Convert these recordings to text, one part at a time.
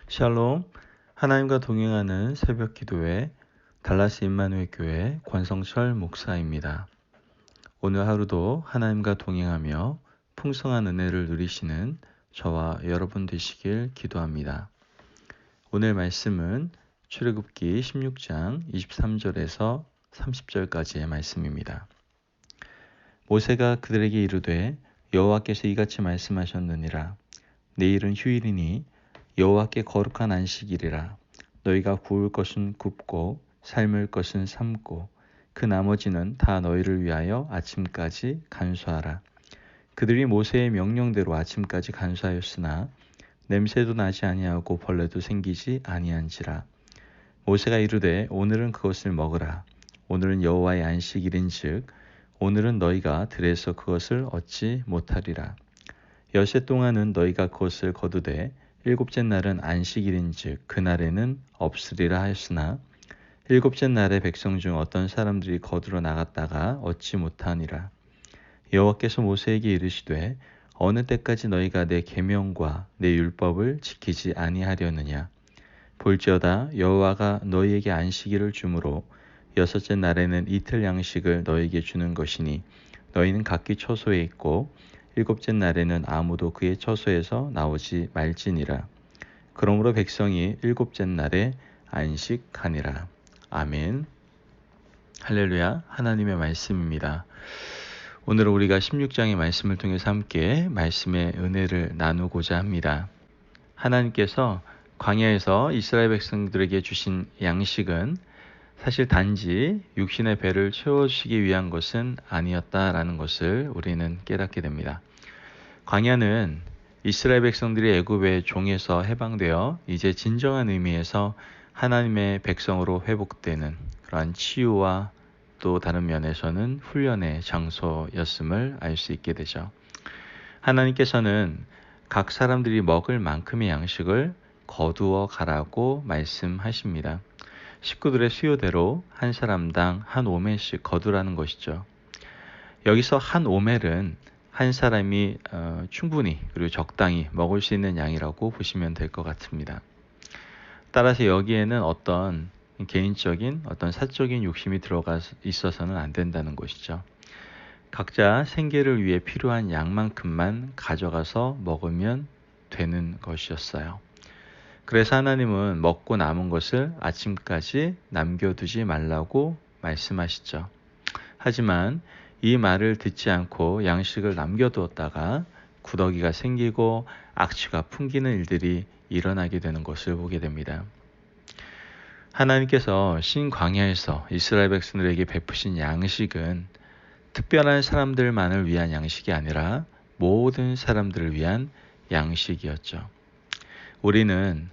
샬롬, 하나님과 동행하는 새벽 기도회 달라스 임마누엘 교회 권성철 목사입니다. 오늘 하루도 하나님과 동행하며 풍성한 은혜를 누리시는 저와 여러분 되시길 기도합니다. 오늘 말씀은 출애굽기 16장 23절에서 30절까지의 말씀입니다. 모세가 그들에게 이르되 여호와께서 이같이 말씀하셨느니라. 내일은 휴일이니 여호와께 거룩한 안식일이라. 너희가 구울 것은 굽고 삶을 것은 삶고 그 나머지는 다 너희를 위하여 아침까지 간수하라. 그들이 모세의 명령대로 아침까지 간수하였으나 냄새도 나지 아니하고 벌레도 생기지 아니한지라. 모세가 이르되 오늘은 그것을 먹으라. 오늘은 여호와의 안식일인즉 오늘은 너희가 들에서 그것을 얻지 못하리라. 엿새 동안은 너희가 그것을 거두되 일곱째 날은 안식일인즉 그날에는 없으리라 하였으나 일곱째 날에 백성 중 어떤 사람들이 거두러 나갔다가 얻지 못하니라. 여호와께서 모세에게 이르시되 어느 때까지 너희가 내 계명과 내 율법을 지키지 아니하려느냐. 볼지어다 여호와가 너희에게 안식일을 주므로 여섯째 날에는 이틀 양식을 너희에게 주는 것이니 너희는 각기 처소에 있고 일곱째 날에는 아무도 그의 처소에서 나오지 말지니라. 그러므로 백성이 일곱째 날에 안식하니라. 아멘. 할렐루야. 하나님의 말씀입니다. 오늘 우리가 16장의 말씀을 통해서 함께 말씀의 은혜를 나누고자 합니다. 하나님께서 광야에서 이스라엘 백성들에게 주신 양식은 사실 단지 육신의 배를 채워주시기 위한 것은 아니었다라는 것을 우리는 깨닫게 됩니다. 광야는 이스라엘 백성들이 애굽의 종에서 해방되어 이제 진정한 의미에서 하나님의 백성으로 회복되는 그러한 치유와 또 다른 면에서는 훈련의 장소였음을 알 수 있게 되죠. 하나님께서는 각 사람들이 먹을 만큼의 양식을 거두어 가라고 말씀하십니다. 식구들의 수요대로 한 사람당 한 오멜씩 거두라는 것이죠. 여기서 한 오멜은 한 사람이 충분히 그리고 적당히 먹을 수 있는 양이라고 보시면 될 것 같습니다. 따라서 여기에는 어떤 개인적인 어떤 사적인 욕심이 들어가 있어서는 안 된다는 것이죠. 각자 생계를 위해 필요한 양만큼만 가져가서 먹으면 되는 것이었어요. 그래서 하나님은 먹고 남은 것을 아침까지 남겨두지 말라고 말씀하시죠. 하지만 이 말을 듣지 않고 양식을 남겨두었다가 구더기가 생기고 악취가 풍기는 일들이 일어나게 되는 것을 보게 됩니다. 하나님께서 신광야에서 이스라엘 백성들에게 베푸신 양식은 특별한 사람들만을 위한 양식이 아니라 모든 사람들을 위한 양식이었죠. 우리는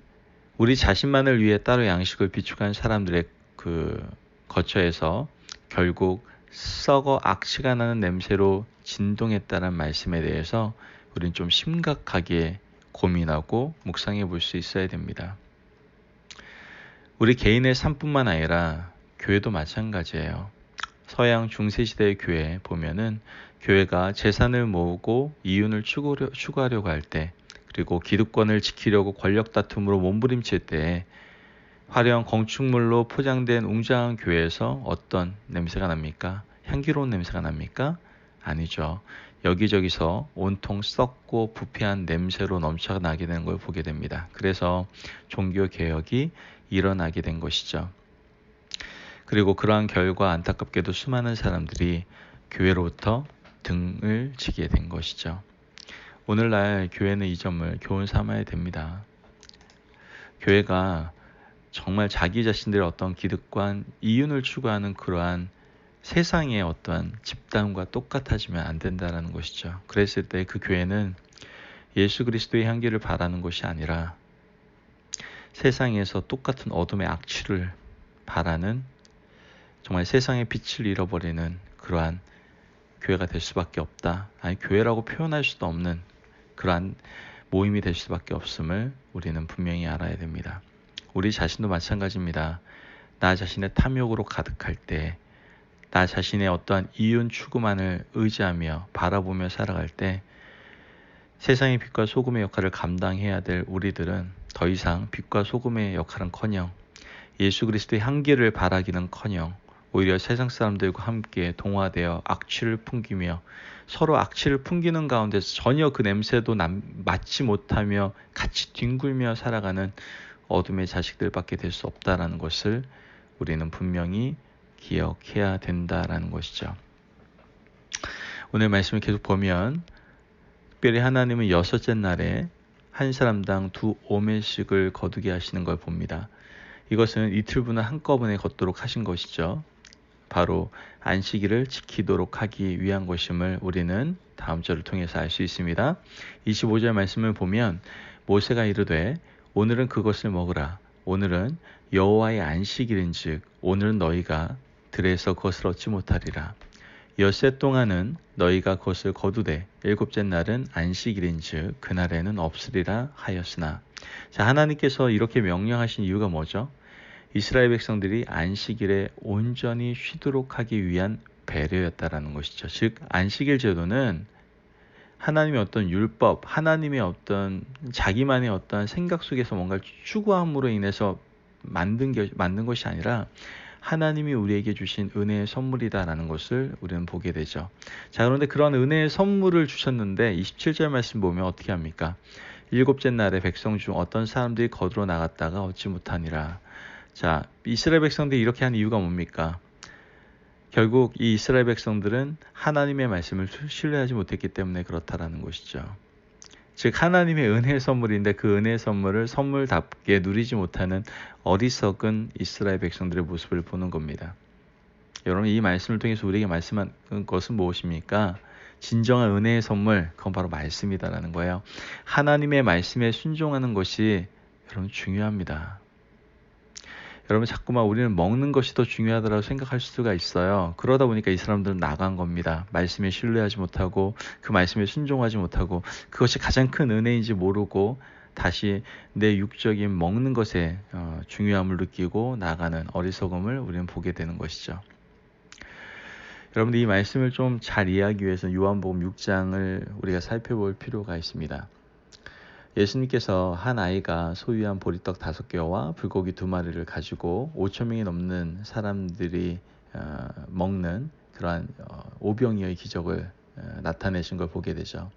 우리 자신만을 위해 따로 양식을 비축한 사람들의 그 거처에서 결국 썩어 악취가 나는 냄새로 진동했다는 말씀에 대해서 우리는 좀 심각하게 고민하고 묵상해 볼 수 있어야 됩니다. 우리 개인의 삶뿐만 아니라 교회도 마찬가지예요. 서양 중세시대의 교회 보면은 교회가 재산을 모으고 이윤을 추구하려고 할 때, 그리고 기득권을 지키려고 권력 다툼으로 몸부림칠 때 화려한 건축물로 포장된 웅장한 교회에서 어떤 냄새가 납니까? 향기로운 냄새가 납니까? 아니죠. 여기저기서 온통 썩고 부패한 냄새로 넘쳐나게 되는 걸 보게 됩니다. 그래서 종교개혁이 일어나게 된 것이죠. 그리고 그러한 결과 안타깝게도 수많은 사람들이 교회로부터 등을 지게 된 것이죠. 오늘날 교회는 이 점을 교훈 삼아야 됩니다. 교회가 정말 자기 자신들의 어떤 기득권, 이윤을 추구하는 그러한 세상의 어떠한 집단과 똑같아지면 안 된다는 것이죠. 그랬을 때 그 교회는 예수 그리스도의 향기를 바라는 것이 아니라 세상에서 똑같은 어둠의 악취를 바라는 정말 세상의 빛을 잃어버리는 그러한 교회가 될 수밖에 없다. 아니 교회라고 표현할 수도 없는 그러한 모임이 될 수밖에 없음을 우리는 분명히 알아야 됩니다. 우리 자신도 마찬가지입니다. 나 자신의 탐욕으로 가득할 때, 나 자신의 어떠한 이윤 추구만을 의지하며 바라보며 살아갈 때 세상의 빛과 소금의 역할을 감당해야 될 우리들은 더 이상 빛과 소금의 역할은커녕 예수 그리스도의 향기를 바라기는커녕 오히려 세상 사람들과 함께 동화되어 악취를 풍기며 서로 악취를 풍기는 가운데서 전혀 그 냄새도 맡지 못하며 같이 뒹굴며 살아가는 어둠의 자식들밖에 될 수 없다라는 것을 우리는 분명히 기억해야 된다라는 것이죠. 오늘 말씀을 계속 보면 특별히 하나님은 여섯째 날에 한 사람당 2오멜씩을 거두게 하시는 걸 봅니다. 이것은 이틀분을 한꺼번에 걷도록 하신 것이죠. 바로 안식일을 지키도록 하기 위한 것임을 우리는 다음 절을 통해서 알 수 있습니다. 25절 말씀을 보면 모세가 이르되 오늘은 그것을 먹으라. 오늘은 여호와의 안식일인즉 오늘은 너희가 들에서 그것을 얻지 못하리라. 엿새 동안은 너희가 그것을 거두되 일곱째 날은 안식일인즉 그날에는 없으리라 하였으나. 자, 하나님께서 이렇게 명령하신 이유가 뭐죠? 이스라엘 백성들이 안식일에 온전히 쉬도록 하기 위한 배려였다라는 것이죠. 즉 안식일 제도는 하나님의 어떤 율법, 하나님의 어떤 자기만의 어떤 생각 속에서 뭔가 추구함으로 인해서 만든 것이 아니라 하나님이 우리에게 주신 은혜의 선물이다라는 것을 우리는 보게 되죠. 자, 그런데 그런 은혜의 선물을 주셨는데 27절 말씀 보면 어떻게 합니까? 일곱째 날에 백성 중 어떤 사람들이 거두러 나갔다가 얻지 못하니라. 자, 이스라엘 백성들이 이렇게 한 이유가 뭡니까? 결국 이 이스라엘 백성들은 하나님의 말씀을 신뢰하지 못했기 때문에 그렇다라는 것이죠. 즉 하나님의 은혜의 선물인데 그 은혜의 선물을 선물답게 누리지 못하는 어리석은 이스라엘 백성들의 모습을 보는 겁니다. 여러분, 이 말씀을 통해서 우리에게 말씀한 것은 무엇입니까? 진정한 은혜의 선물, 그건 바로 말씀이다라는 거예요. 하나님의 말씀에 순종하는 것이 여러분 중요합니다. 여러분, 자꾸만 우리는 먹는 것이 더 중요하다고 생각할 수가 있어요. 그러다 보니까 이 사람들은 나간 겁니다. 말씀에 신뢰하지 못하고 그 말씀에 순종하지 못하고 그것이 가장 큰 은혜인지 모르고 다시 내 육적인 먹는 것에 중요함을 느끼고 나가는 어리석음을 우리는 보게 되는 것이죠. 여러분들, 이 말씀을 좀 잘 이해하기 위해서 요한복음 6장을 우리가 살펴볼 필요가 있습니다. 예수님께서 한 아이가 소유한 보리떡 5개와 불고기 2마리를 가지고 5,000명이 넘는 사람들이 먹는 그러한 오병이어의 기적을 나타내신 걸 보게 되죠.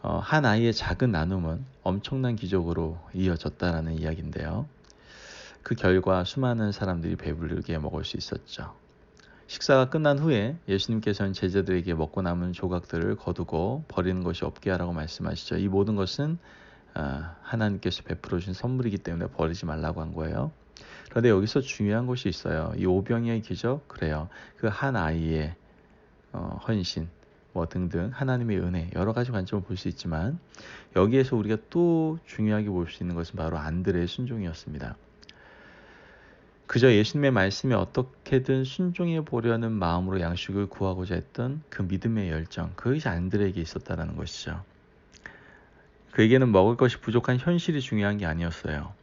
한 아이의 작은 나눔은 엄청난 기적으로 이어졌다라는 이야기인데요. 그 결과 수많은 사람들이 배부르게 먹을 수 있었죠. 식사가 끝난 후에 예수님께서는 제자들에게 먹고 남은 조각들을 거두고 버리는 것이 없게 하라고 말씀하시죠. 이 모든 것은 하나님께서 베풀어 주신 선물이기 때문에 버리지 말라고 한 거예요. 그런데 여기서 중요한 것이 있어요. 이 오병이어의 기적, 그래요. 그 한 아이의 헌신, 등등 하나님의 은혜, 여러 가지 관점을 볼 수 있지만 여기에서 우리가 또 중요하게 볼 수 있는 것은 바로 안드레의 순종이었습니다. 그저 예수님의 말씀에 어떻게든 순종해 보려는 마음으로 양식을 구하고자 했던 그 믿음의 열정, 그것이 안드레에게 있었다는 것이죠. 그에게는 먹을 것이 부족한 현실이 중요한 게 아니었어요.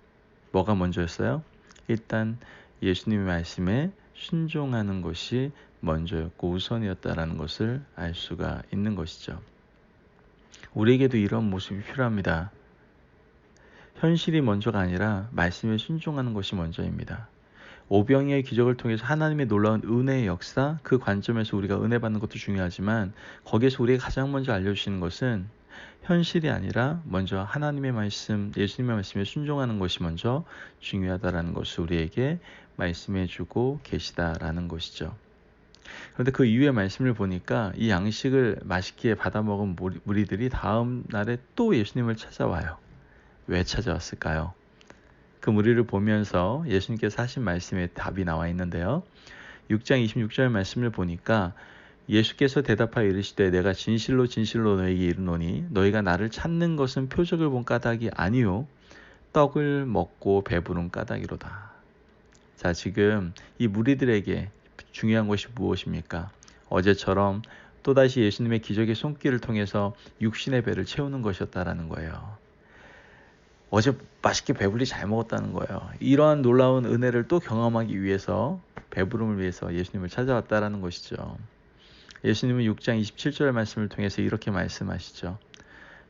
뭐가 먼저였어요? 일단 예수님의 말씀에 순종하는 것이 먼저였고 우선이었다는 것을 알 수가 있는 것이죠. 우리에게도 이런 모습이 필요합니다. 현실이 먼저가 아니라 말씀에 순종하는 것이 먼저입니다. 오병이어의 기적을 통해서 하나님의 놀라운 은혜의 역사, 그 관점에서 우리가 은혜 받는 것도 중요하지만 거기에서 우리가 가장 먼저 알려주시는 것은 현실이 아니라 먼저 하나님의 말씀, 예수님의 말씀에 순종하는 것이 먼저 중요하다라는 것을 우리에게 말씀해주고 계시다라는 것이죠. 그런데 그 이후의 말씀을 보니까 이 양식을 맛있게 받아 먹은 무리들이 다음 날에 또 예수님을 찾아와요. 왜 찾아왔을까요? 그 무리를 보면서 예수님께서 하신 말씀에 답이 나와 있는데요. 6장 26절 말씀을 보니까 예수께서 대답하여 이르시되 내가 진실로 진실로 너희에게 이르노니 너희가 나를 찾는 것은 표적을 본 까닭이 아니요 떡을 먹고 배부른 까닭이로다. 자, 지금 이 무리들에게 중요한 것이 무엇입니까? 어제처럼 또다시 예수님의 기적의 손길을 통해서 육신의 배를 채우는 것이었다라는 거예요. 어제 맛있게 배불리 잘 먹었다는 거예요. 이러한 놀라운 은혜를 또 경험하기 위해서, 배부름을 위해서 예수님을 찾아왔다라는 것이죠. 예수님은 6장 27절 말씀을 통해서 이렇게 말씀하시죠.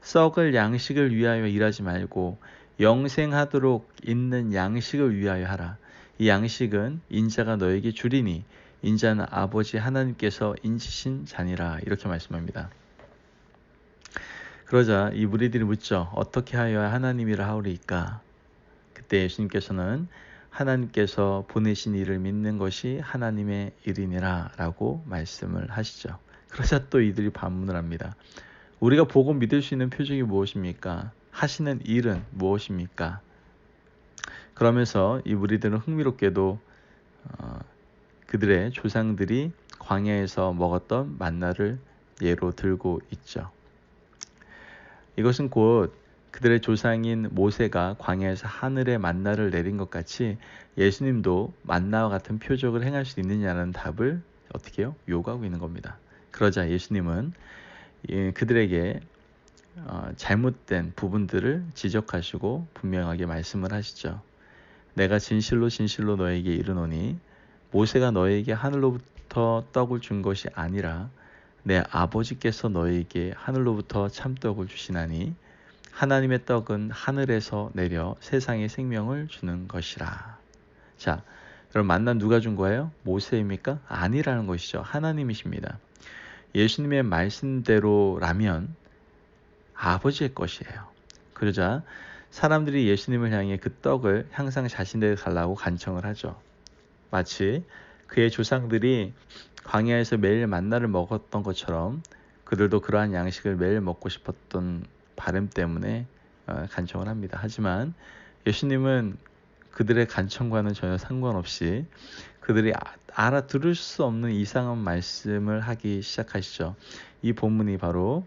썩을 양식을 위하여 일하지 말고 영생하도록 있는 양식을 위하여 하라. 이 양식은 인자가 너에게 주리니 인자는 아버지 하나님께서 인치신 자니라. 이렇게 말씀합니다. 그러자 이 무리들이 묻죠. 어떻게 하여야 하나님이라 하오리까? 그때 예수님께서는 하나님께서 보내신 이를 믿는 것이 하나님의 일이니라 라고 말씀을 하시죠. 그러자 또 이들이 반문을 합니다. 우리가 보고 믿을 수 있는 표적이 무엇입니까? 하시는 일은 무엇입니까? 그러면서 이 무리들은 흥미롭게도 그들의 조상들이 광야에서 먹었던 만나를 예로 들고 있죠. 이것은 곧 그들의 조상인 모세가 광야에서 하늘의 만나를 내린 것 같이 예수님도 만나와 같은 표적을 행할 수 있느냐는 답을 어떻게 해요? 요구하고 있는 겁니다. 그러자 예수님은 그들에게 잘못된 부분들을 지적하시고 분명하게 말씀을 하시죠. 내가 진실로 진실로 너에게 이르노니 모세가 너에게 하늘로부터 떡을 준 것이 아니라 내 아버지께서 너에게 하늘로부터 참떡을 주시나니 하나님의 떡은 하늘에서 내려 세상에 생명을 주는 것이라. 자, 여러분 만나 누가 준 거예요? 모세입니까? 아니라는 것이죠. 하나님이십니다. 예수님의 말씀대로라면 아버지의 것이에요. 그러자 사람들이 예수님을 향해 그 떡을 항상 자신들에게 달라고 간청을 하죠. 마치 그의 조상들이 광야에서 매일 만나를 먹었던 것처럼 그들도 그러한 양식을 매일 먹고 싶었던 바람 때문에 간청을 합니다. 하지만 예수님은 그들의 간청과는 전혀 상관없이 그들이 알아들을 수 없는 이상한 말씀을 하기 시작하시죠. 이 본문이 바로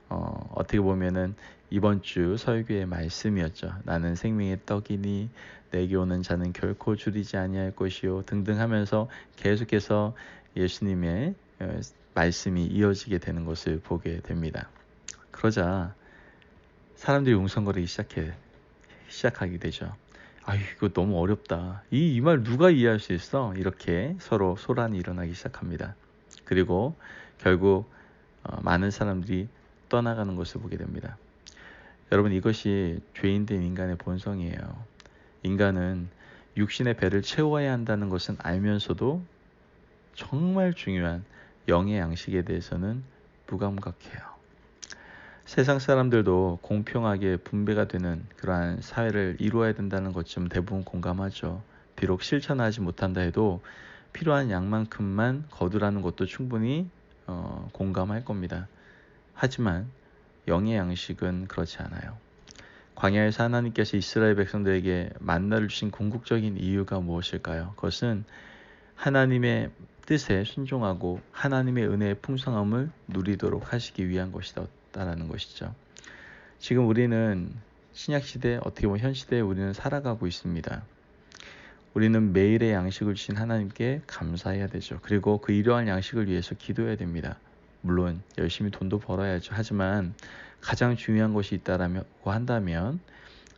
어떻게 보면은 이번 주 설교의 말씀이었죠. 나는 생명의 떡이니 내게 오는 자는 결코 줄이지 아니할 것이요 등등 하면서 계속해서 예수님의 말씀이 이어지게 되는 것을 보게 됩니다. 그러자 사람들이 웅성거리기 시작하게 되죠. 이거 너무 어렵다. 이 말 누가 이해할 수 있어? 이렇게 서로 소란이 일어나기 시작합니다. 그리고 결국 많은 사람들이 떠나가는 것을 보게 됩니다. 여러분 이것이 죄인된 인간의 본성이에요. 인간은 육신의 배를 채워야 한다는 것은 알면서도 정말 중요한 영의 양식에 대해서는 무감각해요. 세상 사람들도 공평하게 분배가 되는 그러한 사회를 이루어야 된다는 것쯤 대부분 공감하죠. 비록 실천하지 못한다 해도 필요한 양만큼만 거두라는 것도 충분히 공감할 겁니다. 하지만 영의 양식은 그렇지 않아요. 광야에서 하나님께서 이스라엘 백성들에게 만나를 주신 궁극적인 이유가 무엇일까요? 그것은 하나님의 뜻에 순종하고 하나님의 은혜의 풍성함을 누리도록 하시기 위한 것이다라는 것이죠. 지금 우리는 신약시대, 어떻게 보면 현시대에 우리는 살아가고 있습니다. 우리는 매일의 양식을 주신 하나님께 감사해야 되죠. 그리고 그 일용할 양식을 위해서 기도해야 됩니다. 물론 열심히 돈도 벌어야죠. 하지만 가장 중요한 것이 있다라고 한다면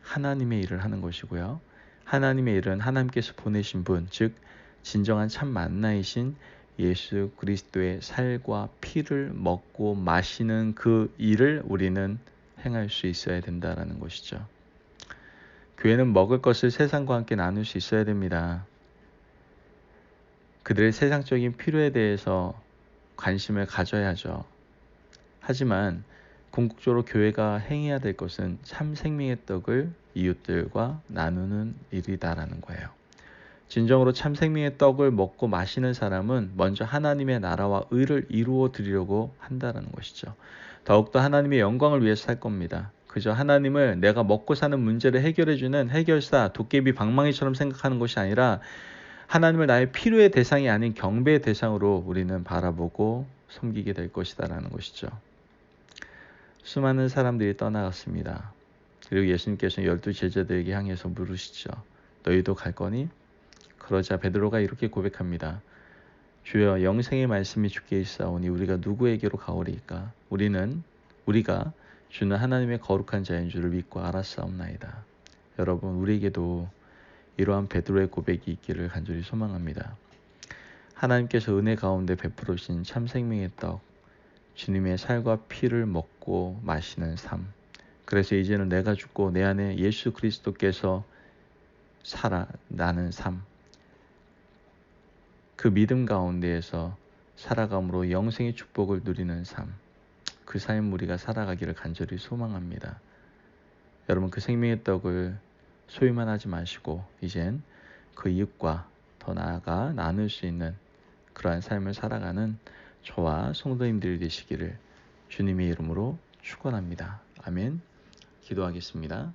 하나님의 일을 하는 것이고요. 하나님의 일은 하나님께서 보내신 분, 즉 진정한 참 만나이신 예수 그리스도의 살과 피를 먹고 마시는 그 일을 우리는 행할 수 있어야 된다라는 것이죠. 교회는 먹을 것을 세상과 함께 나눌 수 있어야 됩니다. 그들의 세상적인 필요에 대해서 관심을 가져야죠. 하지만 궁극적으로 교회가 행해야 될 것은 참 생명의 떡을 이웃들과 나누는 일이다라는 거예요. 진정으로 참 생명의 떡을 먹고 마시는 사람은 먼저 하나님의 나라와 의를 이루어 드리려고 한다라는 것이죠. 더욱더 하나님의 영광을 위해서 살 겁니다. 그저 하나님을 내가 먹고 사는 문제를 해결해주는 해결사, 도깨비, 방망이처럼 생각하는 것이 아니라 하나님을 나의 필요의 대상이 아닌 경배의 대상으로 우리는 바라보고 섬기게 될 것이다라는 것이죠. 수많은 사람들이 떠나갔습니다. 그리고 예수님께서는 12 제자들에게 향해서 물으시죠. 너희도 갈 거니? 그러자 베드로가 이렇게 고백합니다. 주여, 영생의 말씀이 주께 있사오니 우리가 누구에게로 가오리이까? 우리가 주는 하나님의 거룩한 자인 줄을 믿고 알았사옵나이다. 여러분, 우리에게도 이러한 베드로의 고백이 있기를 간절히 소망합니다. 하나님께서 은혜 가운데 베풀어 주신 참 생명의 떡, 주님의 살과 피를 먹고 마시는 삶, 그래서 이제는 내가 죽고 내 안에 예수 그리스도께서 살아나는 삶, 그 믿음 가운데에서 살아감으로 영생의 축복을 누리는 삶, 그 삶 우리가 살아가기를 간절히 소망합니다. 여러분, 그 생명의 떡을 소유만 하지 마시고 이젠 그 이웃과 더 나아가 나눌 수 있는 그러한 삶을 살아가는 저와 성도님들이 되시기를 주님의 이름으로 축원합니다. 아멘. 기도하겠습니다.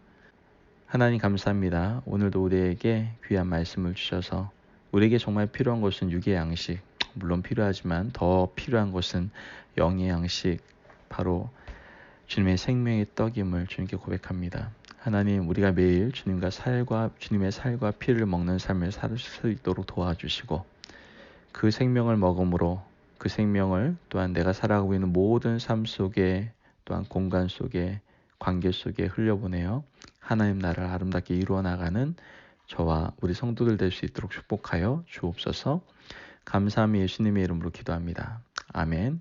하나님 감사합니다. 오늘도 우리에게 귀한 말씀을 주셔서 우리에게 정말 필요한 것은 육의 양식, 물론 필요하지만 더 필요한 것은 영의 양식, 바로 주님의 생명의 떡임을 주님께 고백합니다. 하나님, 우리가 매일 주님의 살과 피를 먹는 삶을 살 수 있도록 도와주시고, 그 생명을 먹음으로 그 생명을 또한 내가 살아가고 있는 모든 삶 속에, 또한 공간 속에, 관계 속에 흘려보내어 하나님 나라를 아름답게 이루어 나가는 저와 우리 성도들 될 수 있도록 축복하여 주옵소서. 감사함이 예수님의 이름으로 기도합니다. 아멘.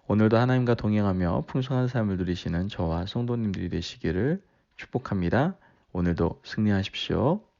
오늘도 하나님과 동행하며 풍성한 삶을 누리시는 저와 성도님들이 되시기를 축복합니다. 오늘도 승리하십시오.